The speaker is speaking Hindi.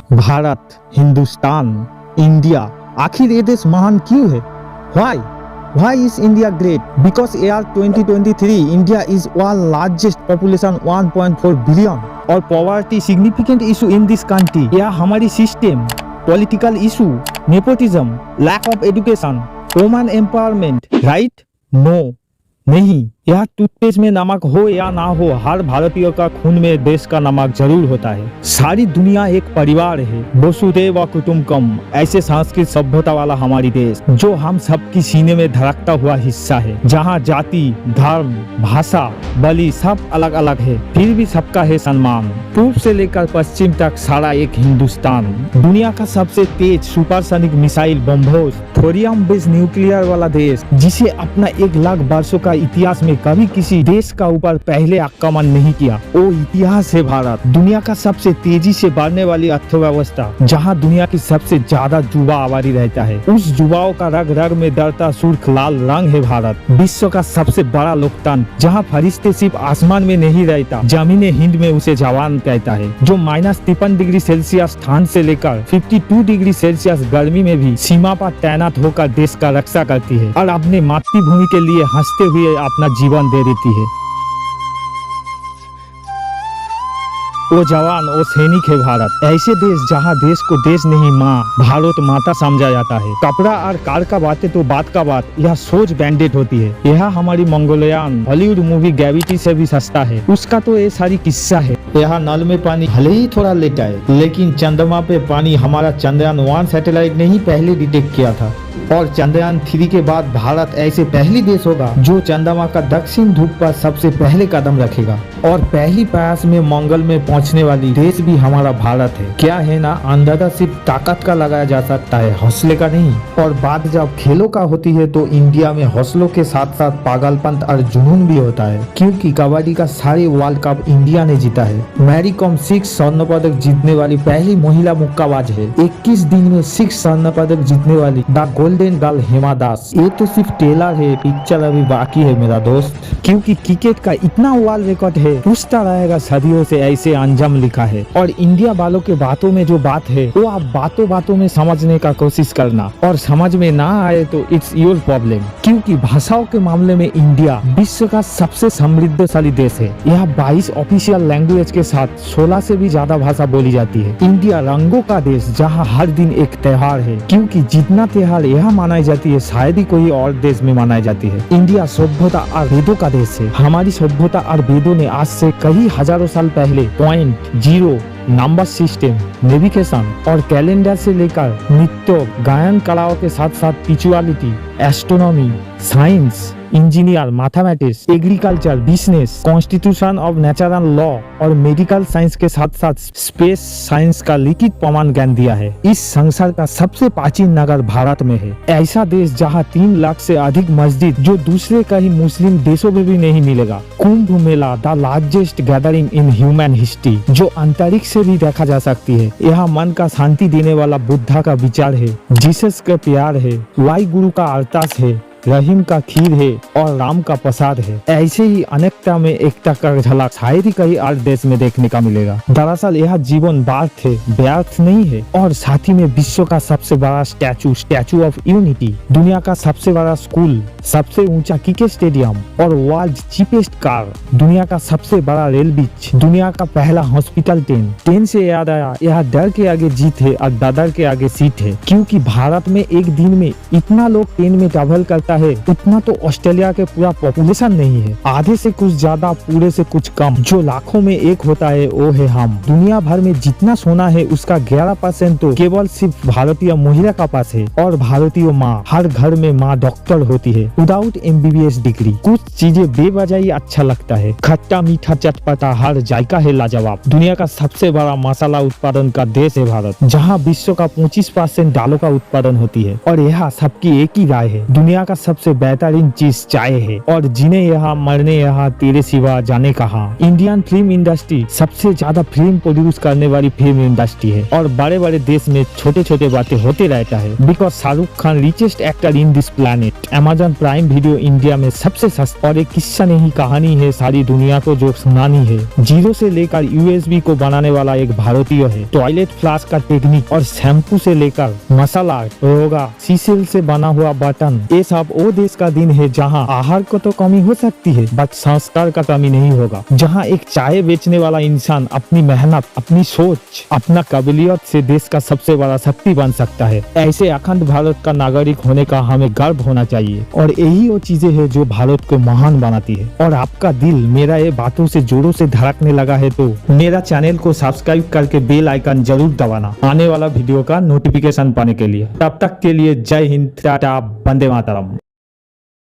भारत, हिंदुस्तान, इंडिया, आखिर ये देश महान क्यों है? Why? Why is India great? Because year 2023, India is world largest population 1.4 billion. और poverty significant issue in this country. यह हमारी system, political issue, nepotism, lack of education, woman empowerment, right? No, नहीं। यह टूथपेस्ट में नमक हो या ना हो, हर भारतीय का खून में देश का नमक जरूर होता है। सारी दुनिया एक परिवार है, वसुधैव कुटुंबकम। ऐसे संस्कृत सभ्यता वाला हमारी देश, जो हम सबकी सीने में धड़कता हुआ हिस्सा है, जहाँ जाति, धर्म, भाषा, बलि सब अलग अलग है, फिर भी सबका है सम्मान। पूर्व से लेकर पश्चिम तक सारा एक हिंदुस्तान। दुनिया का सबसे तेज सुपरसोनिक मिसाइल बमभोज, थोरियम बेस्ड न्यूक्लियर वाला देश, जिसे अपना 1 लाख वर्षों का इतिहास में कभी किसी देश का ऊपर पहले आक्रमण नहीं किया, वो इतिहास है भारत। दुनिया का सबसे तेजी से बढ़ने वाली अर्थव्यवस्था, जहां दुनिया की सबसे ज्यादा युवा आबादी रहता है, उस युवाओं का रग रग में दौड़ता सुर्ख लाल रंग है भारत। विश्व का सबसे बड़ा लोकतंत्र, जहां फरिश्ते सिर्फ आसमान में नहीं रहता, जमीन हिंद में उसे जवान कहता है, जो -53 डिग्री सेल्सियस ठंड से लेकर 52 डिग्री सेल्सियस गर्मी में भी सीमा पर तैनात होकर देश का रक्षा करती है और अपने मातृभूमि के लिए हंसते हुए अपना जीवन दे देती है। वो जवान, वो सैनिक है भारत। ऐसे देश जहाँ देश को देश नहीं माँ, भारत माता समझा जाता है। कपड़ा और कार का बातें तो बात का बात, यह सोच बैंडेड होती है। यह हमारी मंगोलियन हॉलीवुड मूवी ग्रेविटी से भी सस्ता है। उसका तो ये सारी किस्सा है। यहाँ नल में पानी भले ही थोड़ा लेट आए, लेकिन चंद्रमा पे पानी हमारा चंद्रयान 1 सैटेलाइट ने ही पहले डिटेक्ट किया था। और चंद्रयान 3 के बाद भारत ऐसे पहली देश होगा जो चंद्रमा का दक्षिण ध्रुव पर सबसे पहले कदम रखेगा। और पहली प्रयास में मंगल में पहुंचने वाली देश भी हमारा भारत है। क्या है ना, अंदाजा सिर्फ ताकत का लगाया जा सकता है, हौसले का नहीं। और बात जब खेलों का होती है तो इंडिया में हौसलों के साथ साथ पागलपन और जुनून भी होता है, क्योंकि कबड्डी का सारे वर्ल्ड कप इंडिया ने जीता है। मैरी कॉम 6 स्वर्ण पदक जीतने वाली पहली महिला मुक्केबाज है। 21 दिन में 6 स्वर्ण पदक जीतने वाली the golden girl Hima Das. ये तो सिर्फ टेलर है, पिक्चर अभी बाकी है मेरा दोस्त, क्योंकि क्रिकेट का इतना वर्ल्ड रिकॉर्ड है, पूछता रहेगा सदियों से ऐसे अंजाम लिखा है। और इंडिया वालों के बातों में जो बात है, वो आप बातों बातों में समझने का कोशिश करना, और समझ में ना आए तो इट्स योर प्रॉब्लम। क्योंकि भाषाओं के मामले में इंडिया विश्व का सबसे समृद्धशाली देश है। यह 22 ऑफिशियल लैंग्वेज के साथ 16 से भी ज्यादा भाषा बोली जाती है। इंडिया रंगों का देश, जहाँ हर दिन एक त्योहार है, क्योंकि जितना त्योहार यहाँ मनाई जाती है शायद ही कोई और देश में मनाई जाती है। इंडिया सभ्यता और वेदों का देश है। हमारी सभ्यता और वेदों ने आज से कई हजारों साल पहले point, zero, number system, navigation और कैलेंडर से लेकर नृत्य, गायन कलाओं के साथ साथ spirituality, astronomy, science, engineer, mathematics, agriculture, business, constitution of natural law और मेडिकल साइंस के साथ साथ स्पेस साइंस का लिखित प्रमाण ज्ञान दिया है। इस संसार का सबसे प्राचीन नगर भारत में है। ऐसा देश जहां 3 लाख से अधिक मस्जिद, जो दूसरे कई मुस्लिम देशों में भी नहीं मिलेगा। Kumbh Mela, the largest gathering in human history, जो अंतरिक्ष से भी देखा जा सकती है। यहाँ मन का शांति देने वाला बुद्धा का विचार है, जीसस का प्यार है, वायु गुरु का अरदास है, रहीम का खीर है और राम का प्रसाद है। ऐसे ही अनेकता में एकता का झलक शायद ही कहीं और देश में देखने का मिलेगा। दरअसल यह जीवन व्यर्थ है, व्यर्थ नहीं है। और साथ ही में विश्व का सबसे बड़ा स्टैचू ऑफ यूनिटी, दुनिया का सबसे बड़ा स्कूल, सबसे ऊंचा क्रिकेट स्टेडियम और वर्ल्ड चीपेस्ट कार, दुनिया का सबसे बड़ा रेल ब्रिज, दुनिया का पहला हॉस्पिटल। ट्रेन से याद आया, यह डर के आगे जीत है और दादर के आगे सीट है। क्योंकि भारत में एक दिन में इतना लोग ट्रेन में ट्रैवल करता है, उतना तो ऑस्ट्रेलिया के पूरा पॉपुलेशन नहीं है। आधे से कुछ ज्यादा, पूरे से कुछ कम। जो लाखों में एक होता है वो है हम। दुनिया भर में जितना सोना है उसका 11% तो केवल सिर्फ भारतीय महिला का पास है। और भारतीय माँ, हर घर में माँ डॉक्टर होती है विदाउट MBBS डिग्री। कुछ चीजें बेवजह ही अच्छा लगता है, खट्टा मीठा चटपटा, हर जायका है लाजवाब। दुनिया का सबसे बड़ा मसाला उत्पादन का देश है भारत, जहाँ विश्व का 25% दालों का उत्पादन होती है। और यह सबकी एक ही राय है, दुनिया का सबसे बेहतरीन चीज चाय है और जिन्हें यहाँ मरने यहाँ तेरे सिवा जाने कहा। इंडियन फिल्म इंडस्ट्री सबसे ज्यादा फिल्म प्रोड्यूस करने वाली फिल्म इंडस्ट्री है और बड़े बड़े देश में छोटे छोटे बातें होते रहता है। Because Shahrukh Khan richest actor in this planet. Amazon prime video India में सबसे सस्ता और एक किस्सा नहीं कहानी है सारी दुनिया को जो सुनानी है। जीरो से लेकर यूएसबी को बनाने वाला एक भारतीय है। टॉयलेट फ्लाश का टेक्निक और शैम्पू से लेकर मसाला, रोगा, सीसेल से बना हुआ बटन, ये सब वो देश का दिन है जहाँ आहार को तो कमी हो सकती है बट संस्कार का कमी नहीं होगा। जहाँ एक चाय बेचने वाला इंसान अपनी मेहनत, अपनी सोच, अपना काबिलियत से देश का सबसे बड़ा शक्ति बन सकता है। ऐसे अखंड भारत का नागरिक होने का हमें गर्व होना चाहिए और यही वो चीजें है जो भारत को महान बनाती है। और आपका दिल मेरा ये बातों से जोरों से धड़कने लगा है तो मेरा चैनल को सब्सक्राइब करके बेल आइकन जरूर दबाना आने वाला वीडियो का नोटिफिकेशन पाने के लिए। तब तक के लिए जय हिंद, टाटा, वंदे मातरम।